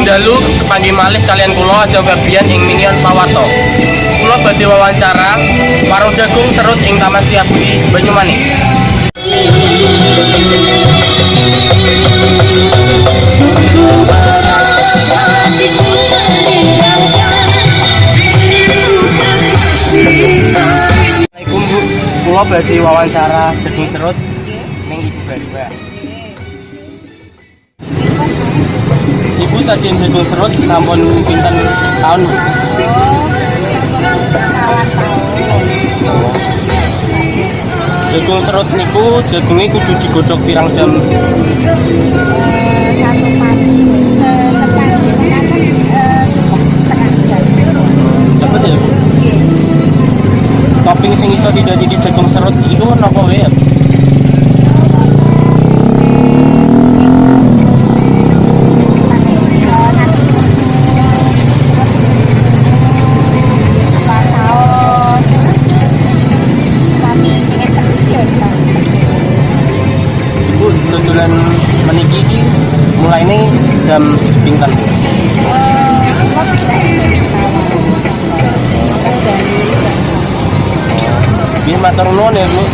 dalu kepanggih malih kalian kula Ajeng Febian ing Minion Pawarto. Kula badhe wawancara warung jagung serut ing Taman Setiabudi Banyumanik. Assalamualaikum Bu, kula badhe wawancara jagung serut ning Ibu Barwa. Ibu sajian jagung serut sampun pinten tahun Bu? Jagung serut niku jagungnya kudu digodhog pirang jam? Satu pagi sepagi kan cukup setengah jam. Cepet ya Bu? Topping sing iso didadi jagung serut iku napa wae ya? Nanti susu terus apa saus kami pengen terus ya Ibu dodolan meniki iki mulaine jam pinten? Nggih matur nuwun ya Bu.